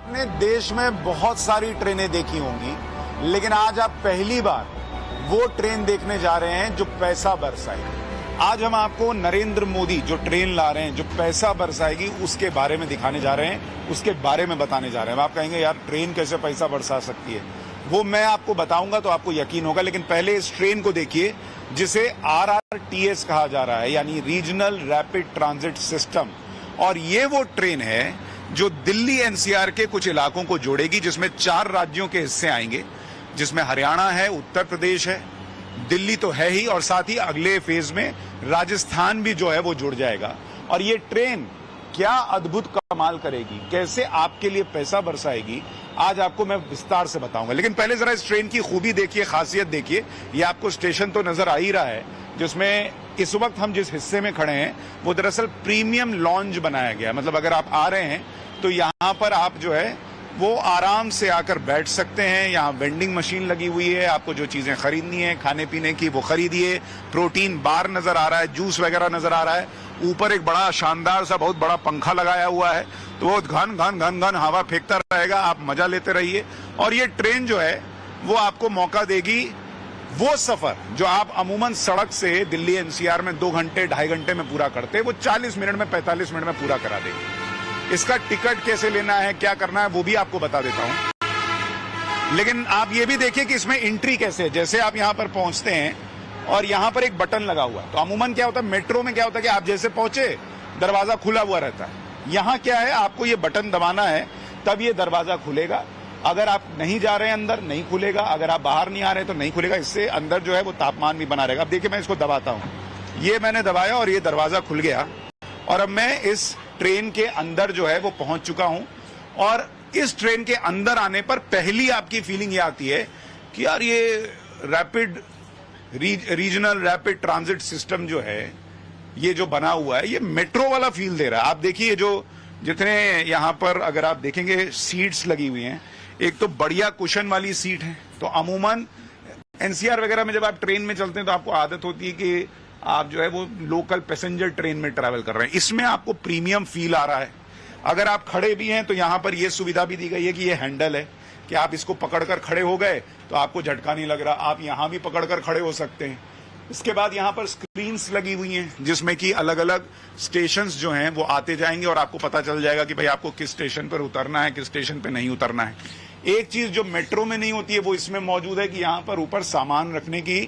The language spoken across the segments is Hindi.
आपने देश में बहुत सारी ट्रेनें देखी होंगी, लेकिन आज आप पहली बार वो ट्रेन देखने जा रहे हैं जो पैसा बरसाएगी। आज हम आपको नरेंद्र मोदी जो ट्रेन ला रहे हैं, जो पैसा बरसाएगी, उसके बारे में दिखाने जा रहे हैं, उसके बारे में बताने जा रहे हैं। आप कहेंगे यार ट्रेन कैसे पैसा बरसा सकती है, वो मैं आपको बताऊंगा तो आपको यकीन होगा। लेकिन पहले इस ट्रेन को देखिए जिसे RRTS कहा जा रहा है, यानी रीजनल रैपिड ट्रांजिट सिस्टम। और ये वो ट्रेन है जो दिल्ली NCR के कुछ इलाकों को जोड़ेगी, जिसमें 4 राज्यों के हिस्से आएंगे, जिसमें हरियाणा है, उत्तर प्रदेश है, दिल्ली तो है ही, और साथ ही अगले फेज में राजस्थान भी जो है वो जुड़ जाएगा। और ये ट्रेन क्या अद्भुत कमाल करेगी, कैसे आपके लिए पैसा बरसाएगी, आज आपको मैं विस्तार से बताऊंगा। लेकिन पहले जरा इस ट्रेन की खूबी देखिए, खासियत देखिए। ये आपको स्टेशन तो नजर आ ही रहा है, जिसमें इस वक्त हम जिस हिस्से में खड़े हैं वो दरअसल प्रीमियम लॉन्ज बनाया गया है। मतलब अगर आप आ रहे हैं तो यहां पर आप जो है वो आराम से आकर बैठ सकते हैं। यहाँ वेंडिंग मशीन लगी हुई है, आपको जो चीजें खरीदनी है खाने पीने की वो खरीदिए। प्रोटीन बार नजर आ रहा है, जूस वगैरह नजर आ रहा है। ऊपर एक बड़ा शानदार सा बहुत बड़ा पंखा लगाया हुआ है, तो वो घन घन घन घन हवा फेंकता रहेगा, आप मजा लेते रहिए। और ये ट्रेन जो है वो आपको मौका देगी वो सफर जो आप अमूमन सड़क से दिल्ली NCR में 2 घंटे 2.5 घंटे में पूरा करते हैं, वो 40 मिनट में 45 मिनट में पूरा करा देगी। इसका टिकट कैसे लेना है, क्या करना है, वो भी आपको बता देता हूं। लेकिन आप ये भी देखिए कि इसमें एंट्री कैसे है। जैसे आप यहां पर पहुंचते हैं और यहां पर एक बटन लगा हुआ है, तो अमूमन क्या होता है मेट्रो में, क्या होता है कि आप जैसे पहुंचे दरवाजा खुला हुआ रहता है। यहां क्या है, आपको ये बटन दबाना है तब ये दरवाजा खुलेगा। अगर आप नहीं जा रहे हैं अंदर, नहीं खुलेगा। अगर आप बाहर नहीं आ रहे तो नहीं खुलेगा। इससे अंदर जो है वो तापमान भी बना रहेगा। अब देखिए मैं इसको दबाता हूं, ये मैंने दबाया और ये दरवाजा खुल गया, और अब मैं इस ट्रेन के अंदर जो है वो पहुंच चुका हूं। और इस ट्रेन के अंदर आने पर पहली आपकी फीलिंग ये आती है कि यार ये rapid regional rapid transit system जो है, ये जो बना हुआ है, ये मेट्रो वाला फील दे रहा है। आप देखिए जो जितने यहां पर अगर आप देखेंगे सीट्स लगी हुई हैं, एक तो बढ़िया कुशन वाली सीट है। तो अमूमन NCR वगैरह में जब आप ट्रेन में चलते हैं तो आपको आदत होती है कि आप जो है वो लोकल पैसेंजर ट्रेन में ट्रैवल कर रहे हैं। इसमें आपको प्रीमियम फील आ रहा है। अगर आप खड़े भी हैं तो यहां पर यह सुविधा भी दी गई है कि ये हैंडल है कि आप इसको पकड़कर खड़े हो गए तो आपको झटका नहीं लग रहा, आप यहां भी पकड़कर खड़े हो सकते हैं। इसके बाद यहां पर स्क्रीन्स लगी हुई हैं जिसमें कि अलग अलग स्टेशंस जो हैं वो आते जाएंगे और आपको पता चल जाएगा कि भाई आपको किस स्टेशन पर उतरना है, किस स्टेशन पर नहीं उतरना है। एक चीज जो मेट्रो में नहीं होती है वो इसमें मौजूद है कि यहां पर ऊपर सामान रखने की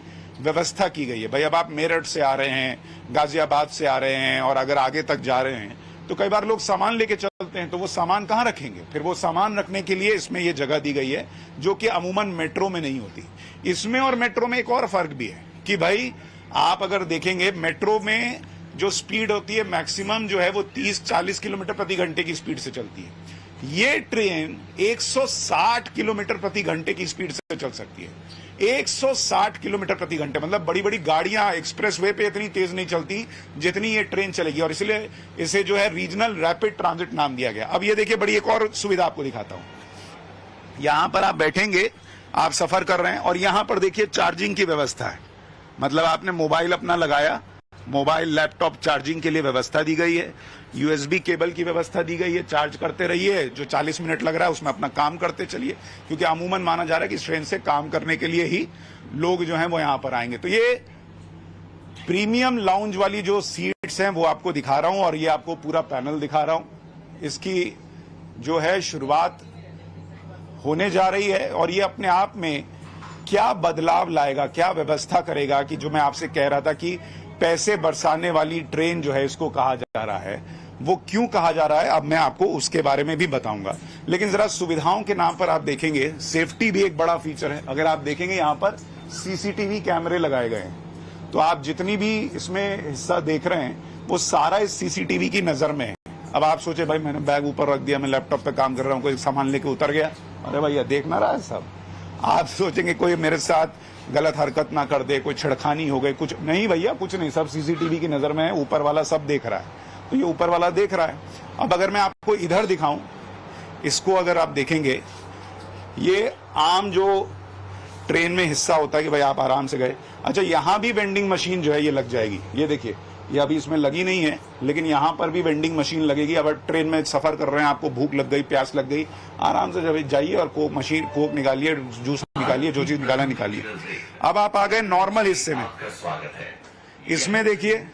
व्यवस्था की गई है। भाई अब आप मेरठ से आ रहे हैं, गाजियाबाद से आ रहे हैं और अगर आगे तक जा रहे हैं तो कई बार लोग सामान लेके चलते हैं, तो वो सामान कहां रखेंगे? फिर वो सामान रखने के लिए इसमें ये जगह दी गई है जो कि अमूमन मेट्रो में नहीं होती। इसमें और मेट्रो में एक और फर्क भी है कि भाई आप अगर देखेंगे मेट्रो में जो स्पीड होती है मैक्सिमम जो है वो 30-40 किलोमीटर प्रति घंटे की स्पीड से चलती है। ये ट्रेन 160 किलोमीटर प्रति घंटे की स्पीड से चल सकती है। 160 किलोमीटर प्रति घंटे, मतलब बड़ी बड़ी गाड़ियां एक्सप्रेस वे पे इतनी तेज नहीं चलती जितनी ये ट्रेन चलेगी, और इसलिए इसे जो है रीजनल रैपिड ट्रांजिट नाम दिया गया। अब ये देखिए बड़ी एक और सुविधा आपको दिखाता हूं। यहां पर आप बैठेंगे, आप सफर कर रहे हैं और यहां पर देखिए चार्जिंग की व्यवस्था है। मतलब आपने मोबाइल अपना लगाया, मोबाइल लैपटॉप चार्जिंग के लिए व्यवस्था दी गई है। USB केबल की व्यवस्था दी गई है, चार्ज करते रहिए। जो 40 मिनट लग रहा है उसमें अपना काम करते चलिए, क्योंकि अमूमन माना जा रहा है कि इस ट्रेन से काम करने के लिए ही लोग जो हैं वो यहां पर आएंगे। तो ये प्रीमियम लाउंज वाली जो सीट्स हैं वो आपको दिखा रहा हूं और ये आपको पूरा पैनल दिखा रहा हूं। इसकी जो है शुरुआत होने जा रही है और ये अपने आप में क्या बदलाव लाएगा, क्या व्यवस्था करेगा कि जो मैं आपसे कह रहा था कि पैसे बरसाने वाली ट्रेन जो है इसको कहा जा रहा है, वो क्यों कहा जा रहा है, अब मैं आपको उसके बारे में भी बताऊंगा। लेकिन जरा सुविधाओं के नाम पर आप देखेंगे, सेफ्टी भी एक बड़ा फीचर है। अगर आप देखेंगे यहां पर CCTV कैमरे लगाए गए हैं, तो आप जितनी भी इसमें हिस्सा देख रहे हैं वो सारा इस CCTV की नजर में है। अब आप सोचे भाई मैंने बैग ऊपर रख दिया, मैं लैपटॉप पे काम कर रहा हूं, कोई सामान लेके उतर गया, अरे भैया देख ना रहा है सब। आप सोचेंगे कोई मेरे साथ गलत हरकत ना कर दे, कोई छेड़खानी हो गई, कुछ नहीं भैया, कुछ नहीं, सब CCTV की नजर में है, ऊपर वाला सब देख रहा है। तो ये ऊपर वाला देख रहा है। अब अगर मैं आपको इधर दिखाऊं, इसको अगर आप देखेंगे, ये आम जो ट्रेन में हिस्सा होता है कि भाई आप आराम से गए। अच्छा, यहां भी वेंडिंग मशीन जो है ये लग जाएगी। ये देखिए ये अभी इसमें लगी नहीं है, लेकिन यहाँ पर भी वेंडिंग मशीन लगेगी। अगर ट्रेन में सफर कर रहे हैं, आपको भूख लग गई, प्यास लग गई, आराम से जब जाइए और कोक निकालिए, जूस निकालिए, जो चीज निकालिए। अब आप आ गए नॉर्मल हिस्से में। इसमें देखिए,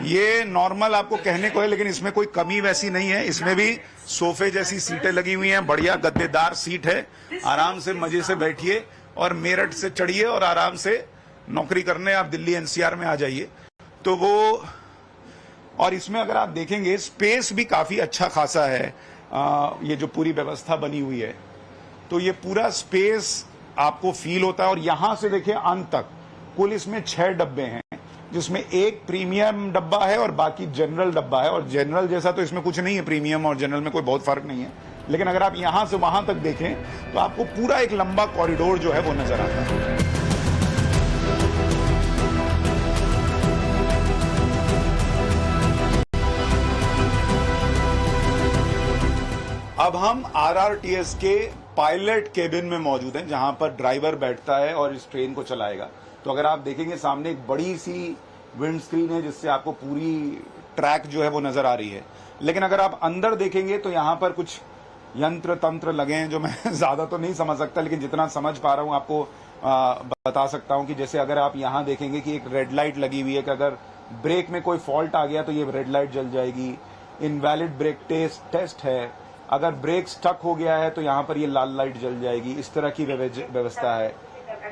ये नॉर्मल आपको कहने को है, लेकिन इसमें कोई कमी वैसी नहीं है। इसमें भी सोफे जैसी सीटें लगी हुई हैं, बढ़िया गद्देदार सीट है। आराम से मजे से बैठिए और मेरठ से चढ़िए और आराम से नौकरी करने आप दिल्ली एनसीआर में आ जाइए। तो वो, और इसमें अगर आप देखेंगे स्पेस भी काफी अच्छा खासा है। ये जो पूरी व्यवस्था बनी हुई है, तो ये पूरा स्पेस आपको फील होता है। और यहां से देखिए अंत तक कुल इसमें 6 डब्बे हैं, जिसमें एक प्रीमियम डब्बा है और बाकी जनरल डब्बा है। और जनरल जैसा तो इसमें कुछ नहीं है, प्रीमियम और जनरल में कोई बहुत फर्क नहीं है। लेकिन अगर आप यहां से वहां तक देखें तो आपको पूरा एक लंबा कॉरिडोर जो है वो नजर आता है। अब हम आरआरटीएस के पायलट केबिन में मौजूद हैं, जहां पर ड्राइवर बैठता है और इस ट्रेन को चलाएगा। तो अगर आप देखेंगे सामने एक बड़ी सी विंड स्क्रीन है, जिससे आपको पूरी ट्रैक जो है वो नजर आ रही है। लेकिन अगर आप अंदर देखेंगे तो यहाँ पर कुछ यंत्र तंत्र लगे हैं, जो मैं ज्यादा तो नहीं समझ सकता, लेकिन जितना समझ पा रहा हूँ आपको बता सकता हूँ कि जैसे अगर आप यहाँ देखेंगे कि एक रेड लाइट लगी हुई है कि अगर ब्रेक में कोई फॉल्ट आ गया तो ये रेड लाइट जल जाएगी। इनवैलिड ब्रेक टेस्ट है। अगर ब्रेक स्टक हो गया है तो यहाँ पर ये लाल लाइट जल जाएगी। इस तरह की व्यवस्था है।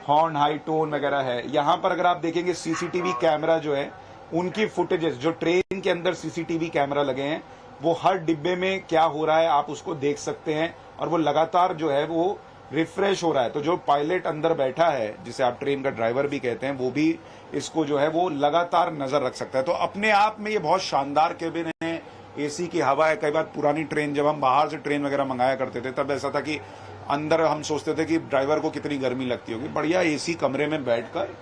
हॉर्न हाई टोन वगैरह है। यहाँ पर अगर आप देखेंगे सीसीटीवी कैमरा जो है, उनकी फुटेजेस, जो ट्रेन के अंदर सीसीटीवी कैमरा लगे हैं, वो हर डिब्बे में क्या हो रहा है आप उसको देख सकते हैं। और वो लगातार जो है वो रिफ्रेश हो रहा है। तो जो पायलट अंदर बैठा है, जिसे आप ट्रेन का ड्राइवर भी कहते हैं, वो भी इसको जो है वो लगातार नजर रख सकता है। तो अपने आप में ये बहुत शानदार केबिन है। एसी की हवा है। कई बार पुरानी ट्रेन, जब हम बाहर से ट्रेन वगैरह मंगाया करते थे, तब ऐसा था कि अंदर हम सोचते थे कि ड्राइवर को कितनी गर्मी लगती होगी। बढ़िया एसी कमरे में बैठकर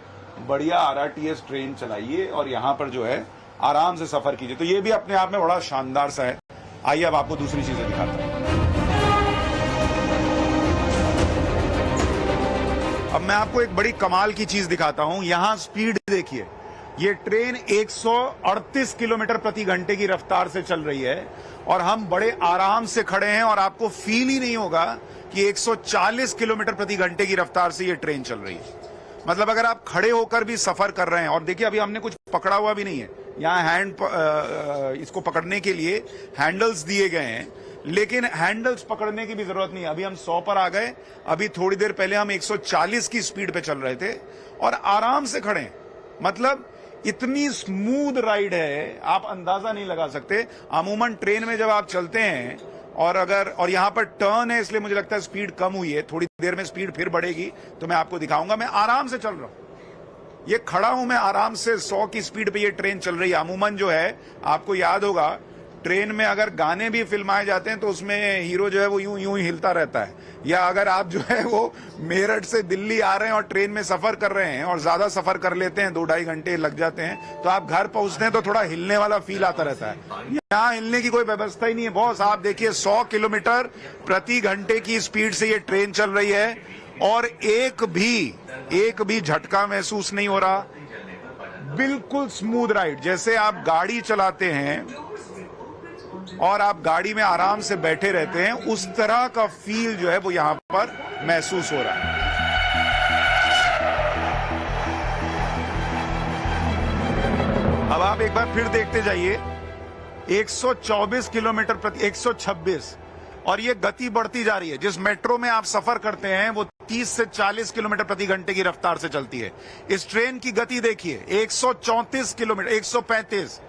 बढ़िया आरआरटीएस ट्रेन चलाइए और यहाँ पर जो है आराम से सफर कीजिए। तो ये भी अपने आप में बड़ा शानदार सा है। आइए अब आपको दूसरी चीजें दिखाता हूँ। अब मैं आपको एक बड़ी कमाल की चीज दिखाता हूँ। यहाँ स्पीड देखिए, ये ट्रेन 138 किलोमीटर प्रति घंटे की रफ्तार से चल रही है और हम बड़े आराम से खड़े हैं और आपको फील ही नहीं होगा कि 140 किलोमीटर प्रति घंटे की रफ्तार से ये ट्रेन चल रही है। मतलब अगर आप खड़े होकर भी सफर कर रहे हैं, और देखिए अभी हमने कुछ पकड़ा हुआ भी नहीं है, यहाँ इसको पकड़ने के लिए हैंडल्स दिए गए हैं, लेकिन हैंडल्स पकड़ने की भी जरूरत नहीं है। अभी हम 100 पर आ गए। अभी थोड़ी देर पहले हम 140 की स्पीड पे चल रहे थे और आराम से खड़े हैं। मतलब इतनी स्मूथ राइड है, आप अंदाजा नहीं लगा सकते। अमूमन ट्रेन में जब आप चलते हैं और यहाँ पर टर्न है, इसलिए मुझे लगता है स्पीड कम हुई है। थोड़ी देर में स्पीड फिर बढ़ेगी तो मैं आपको दिखाऊंगा। मैं आराम से चल रहा हूं, ये खड़ा हूं मैं आराम से। 100 की स्पीड पे ये ट्रेन चल रही है। अमूमन जो है, आपको याद होगा, ट्रेन में अगर गाने भी फिल्माए जाते हैं तो उसमें हीरो जो है वो यूं ही हिलता रहता है। या अगर आप जो है वो मेरठ से दिल्ली आ रहे हैं और ट्रेन में सफर कर रहे हैं और ज्यादा सफर कर लेते हैं, 2-2.5 घंटे लग जाते हैं, तो आप घर पहुंचते हैं तो थोड़ा हिलने वाला फील आता रहता है। यहाँ हिलने की कोई व्यवस्था ही नहीं है बॉस। आप देखिए 100 किलोमीटर प्रति घंटे की स्पीड से ये ट्रेन चल रही है और एक भी झटका महसूस नहीं हो रहा। बिल्कुल स्मूथ राइड, जैसे आप गाड़ी चलाते हैं और आप गाड़ी में आराम से बैठे रहते हैं, उस तरह का फील जो है वो यहां पर महसूस हो रहा है। अब आप एक बार फिर देखते जाइए, 124 किलोमीटर प्रति 126, और ये गति बढ़ती जा रही है। जिस मेट्रो में आप सफर करते हैं वो 30 से 40 किलोमीटर प्रति घंटे की रफ्तार से चलती है। इस ट्रेन की गति देखिए, 134 किलोमीटर, 135,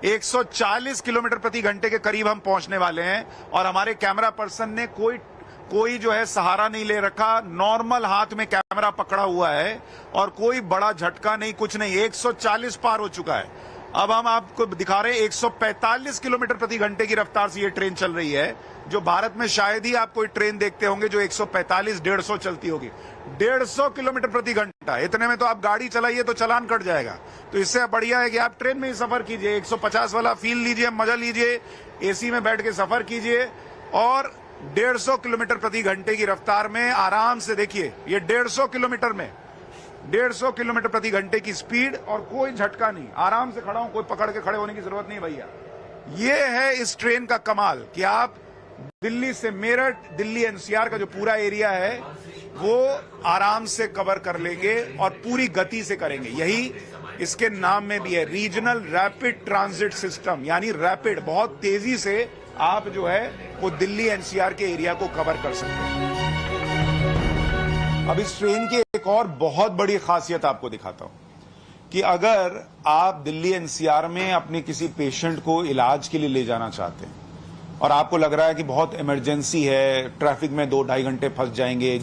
140 किलोमीटर प्रति घंटे के करीब हम पहुंचने वाले हैं। और हमारे कैमरा पर्सन ने कोई जो है सहारा नहीं ले रखा, नॉर्मल हाथ में कैमरा पकड़ा हुआ है और कोई बड़ा झटका नहीं, कुछ नहीं। 140 पार हो चुका है। अब हम आपको दिखा रहे हैं 145 किलोमीटर प्रति घंटे की रफ्तार से ये ट्रेन चल रही है, जो भारत में शायद ही आप कोई ट्रेन देखते होंगे जो 145-150 चलती होगी। 150 किलोमीटर प्रति घंटा, इतने में तो आप गाड़ी चलाइए तो चालान कट जाएगा। तो इससे बढ़िया है कि आप ट्रेन में ही सफर कीजिए, 150 वाला फील लीजिए, मजा लीजिए, एसी में बैठ के सफर कीजिए और 150 किलोमीटर प्रति घंटे की रफ्तार में आराम से। देखिए ये 150 किलोमीटर में 150 किलोमीटर प्रति घंटे की स्पीड और कोई झटका नहीं, आराम से खड़ा हूं, कोई पकड़ के खड़े होने की जरूरत नहीं भैया। ये है इस ट्रेन का कमाल कि आप दिल्ली से मेरठ, दिल्ली एनसीआर का जो पूरा एरिया है वो आराम से कवर कर लेंगे और पूरी गति से करेंगे। यही इसके नाम में भी है, रीजनल रैपिड ट्रांजिट सिस्टम, यानी रैपिड, बहुत तेजी से आप जो है वो दिल्ली एनसीआर के एरिया को कवर कर सकते हैं। अब इस ट्रेन की एक और बहुत बड़ी खासियत आपको दिखाता हूं कि अगर आप दिल्ली एनसीआर में अपने किसी पेशेंट को इलाज के लिए ले जाना चाहते हैं और आपको लग रहा है कि बहुत इमरजेंसी है, ट्रैफिक में 2-2.5 घंटे फंस जाएंगे,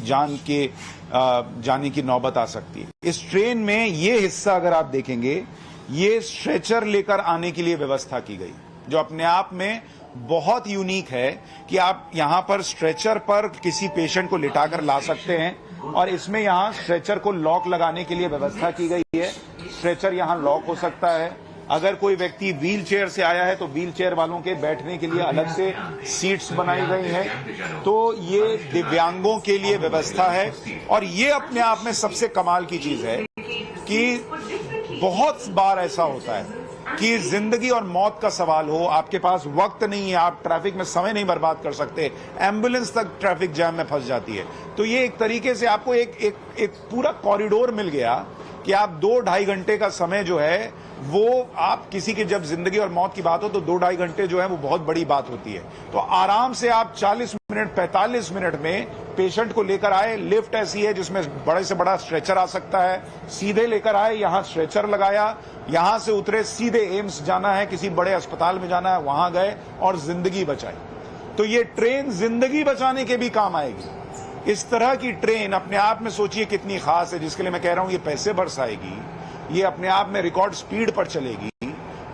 जाने की नौबत आ सकती है, इस ट्रेन में ये हिस्सा अगर आप देखेंगे, ये स्ट्रेचर लेकर आने के लिए व्यवस्था की गई, जो अपने आप में बहुत यूनिक है कि आप यहां पर स्ट्रेचर पर किसी पेशेंट को लिटाकर ला सकते हैं और इसमें यहां स्ट्रेचर को लॉक लगाने के लिए व्यवस्था की गई है। स्ट्रेचर यहां लॉक हो सकता है। अगर कोई व्यक्ति व्हील चेयर से आया है तो व्हील चेयर वालों के बैठने के लिए अलग से सीट्स बनाई गई हैं। तो ये दिव्यांगों के लिए व्यवस्था है। और ये अपने आप में सबसे कमाल की चीज है कि बहुत बार ऐसा होता है कि जिंदगी और मौत का सवाल हो, आपके पास वक्त नहीं है, आप ट्रैफिक में समय नहीं बर्बाद कर सकते, एम्बुलेंस तक ट्रैफिक जैम में फंस जाती है। तो ये एक तरीके से आपको एक पूरा कॉरिडोर मिल गया कि आप 2-2.5 घंटे का समय जो है वो आप किसी की जब जिंदगी और मौत की बात हो तो 2-2.5 घंटे जो है वो बहुत बड़ी बात होती है। तो आराम से आप 40 मिनट 45 मिनट में पेशेंट को लेकर आए। लिफ्ट ऐसी है जिसमें बड़े से बड़ा स्ट्रेचर आ सकता है, सीधे लेकर आए, यहां स्ट्रेचर लगाया, यहां से उतरे, सीधे एम्स जाना है, किसी बड़े अस्पताल में जाना है, वहां गए और जिंदगी बचाई। तो ये ट्रेन जिंदगी बचाने के भी काम आएगी। इस तरह की ट्रेन अपने आप में सोचिए कितनी खास है, जिसके लिए मैं कह रहा हूं ये पैसे बरसाएगी, ये अपने आप में रिकॉर्ड स्पीड पर चलेगी।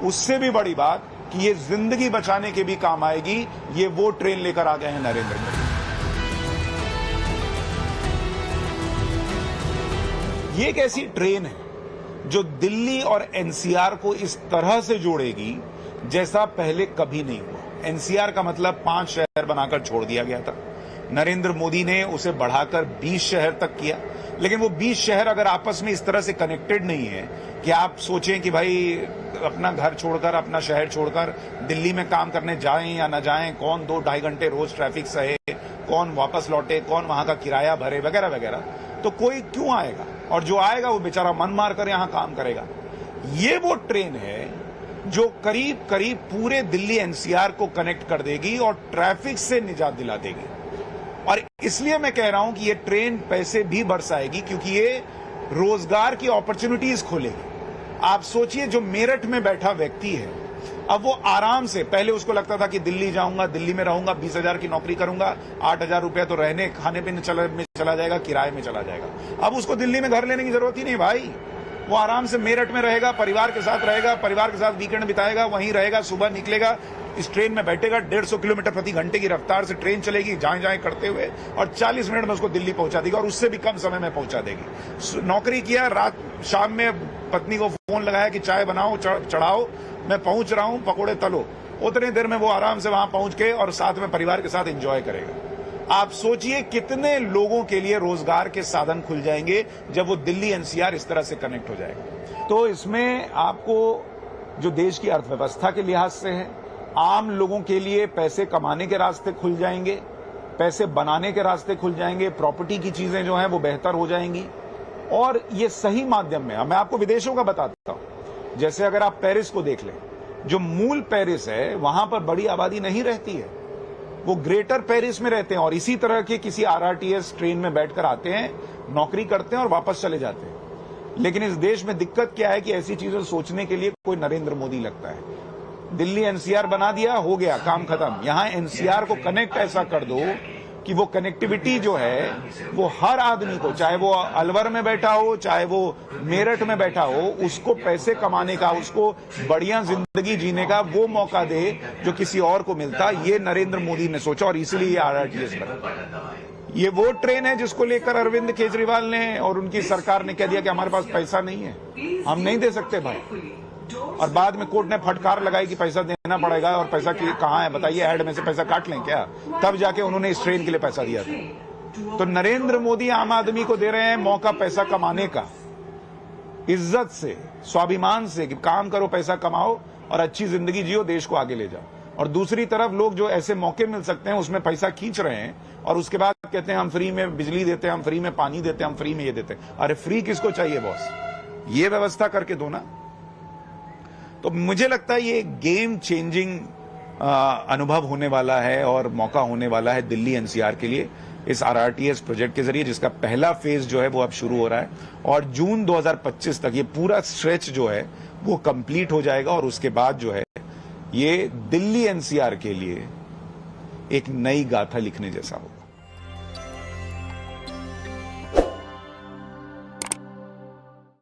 उससे भी बड़ी बात कि ये जिंदगी बचाने के भी काम आएगी। ये वो ट्रेन लेकर आ गए हैं नरेंद्र मोदी। ये एक ऐसी ट्रेन है जो दिल्ली और एनसीआर को इस तरह से जोड़ेगी जैसा पहले कभी नहीं हुआ। एनसीआर का मतलब 5 शहर बनाकर छोड़ दिया गया था। नरेंद्र मोदी ने उसे बढ़ाकर 20 शहर तक किया। लेकिन वो 20 शहर अगर आपस में इस तरह से कनेक्टेड नहीं है कि आप सोचें कि भाई अपना घर छोड़कर, अपना शहर छोड़कर दिल्ली में काम करने जाएं या न जाएं, कौन 2-2.5 घंटे रोज ट्रैफिक सहे, कौन वापस लौटे, कौन वहां का किराया भरे, वगैरह वगैरह, तो कोई क्यों आएगा? और जो आएगा वो बेचारा मन मारकर यहां काम करेगा। ये वो ट्रेन है जो करीब करीब पूरे दिल्ली एनसीआर को कनेक्ट कर देगी और ट्रैफिक से निजात दिला देगी। और इसलिए मैं कह रहा हूं कि ये ट्रेन पैसे भी बरसाएगी, क्योंकि ये रोजगार की अपॉर्चुनिटीज खोलेगी। आप सोचिए, जो मेरठ में बैठा व्यक्ति है, अब वो आराम से, पहले उसको लगता था कि दिल्ली जाऊंगा, दिल्ली में रहूंगा, 20,000 की नौकरी करूंगा, 8,000 रुपया तो रहने खाने पीने में चला जाएगा, किराए में चला जाएगा। अब उसको दिल्ली में घर लेने की जरूरत ही नहीं भाई। वो आराम से मेरठ में रहेगा, परिवार के साथ रहेगा, परिवार के साथ वीकेंड बिताएगा, वहीं रहेगा, सुबह निकलेगा, इस ट्रेन में बैठेगा, 150 किलोमीटर प्रति घंटे की रफ्तार से ट्रेन चलेगी, जाए जाए करते हुए, और 40 मिनट में उसको दिल्ली पहुंचा देगी और उससे भी कम समय में पहुंचा देगी। नौकरी किया, रात शाम में पत्नी को फोन लगाया कि चाय बनाओ, चढ़ाओ, मैं पहुंच रहा हूं, पकौड़े तलो, उतने देर में वो आराम से वहां पहुंच के और साथ में परिवार के साथ एंजॉय करेगा। आप सोचिए कितने लोगों के लिए रोजगार के साधन खुल जाएंगे जब वो दिल्ली एनसीआर इस तरह से कनेक्ट हो जाएगा। तो इसमें आपको जो देश की अर्थव्यवस्था के लिहाज से है, आम लोगों के लिए पैसे कमाने के रास्ते खुल जाएंगे, पैसे बनाने के रास्ते खुल जाएंगे, प्रॉपर्टी की चीजें जो हैं वो बेहतर हो जाएंगी। और ये सही माध्यम में, मैं आपको विदेशों का बताता हूं, जैसे अगर आप पेरिस को देख लें, जो मूल पेरिस है वहां पर बड़ी आबादी नहीं रहती है, वो ग्रेटर पेरिस में रहते हैं और इसी तरह के किसी आरआरटीएस ट्रेन में बैठकर आते हैं, नौकरी करते हैं और वापस चले जाते हैं। लेकिन इस देश में दिक्कत क्या है कि ऐसी चीजें सोचने के लिए कोई नरेंद्र मोदी लगता है। दिल्ली एनसीआर बना दिया, हो गया, काम खत्म। यहां एनसीआर को कनेक्ट ऐसा कर दो कि वो कनेक्टिविटी जो है वो हर आदमी को, चाहे वो अलवर में बैठा हो, चाहे वो मेरठ में बैठा हो, उसको पैसे कमाने का, उसको बढ़िया जिंदगी जीने का वो मौका दे जो किसी और को मिलता। ये नरेंद्र मोदी ने सोचा और इसलिए ये आरआरटीएस बना। ये वो ट्रेन है जिसको लेकर अरविंद केजरीवाल ने और उनकी सरकार ने कह दिया कि हमारे पास पैसा नहीं है, हम नहीं दे सकते भाई। और बाद में कोर्ट ने फटकार लगाई कि पैसा देना पड़ेगा, और पैसा कहाँ है बताइए, ऐड में से पैसा काट लें क्या? तब जाके उन्होंने इस ट्रेन के लिए पैसा दिया था। तो नरेंद्र मोदी आम आदमी को दे रहे हैं मौका पैसा कमाने का, इज्जत से, स्वाभिमान से कि काम करो, पैसा कमाओ और अच्छी जिंदगी जियो, देश को आगे ले जाओ। और दूसरी तरफ लोग जो ऐसे मौके मिल सकते हैं उसमें पैसा खींच रहे हैं और उसके बाद कहते हैं हम फ्री में बिजली देते हैं, हम फ्री में पानी देते हैं, हम फ्री में ये देते हैं। अरे फ्री किसको चाहिए बॉस, ये व्यवस्था करके दो ना। तो मुझे लगता है ये गेम चेंजिंग अनुभव होने वाला है और मौका होने वाला है दिल्ली एनसीआर के लिए इस आरआरटीएस प्रोजेक्ट के जरिए, जिसका पहला फेज जो है वो अब शुरू हो रहा है और जून 2025 तक ये पूरा स्ट्रेच जो है वो कंप्लीट हो जाएगा और उसके बाद जो है ये दिल्ली एनसीआर के लिए एक नई गाथा लिखने जैसा होगा।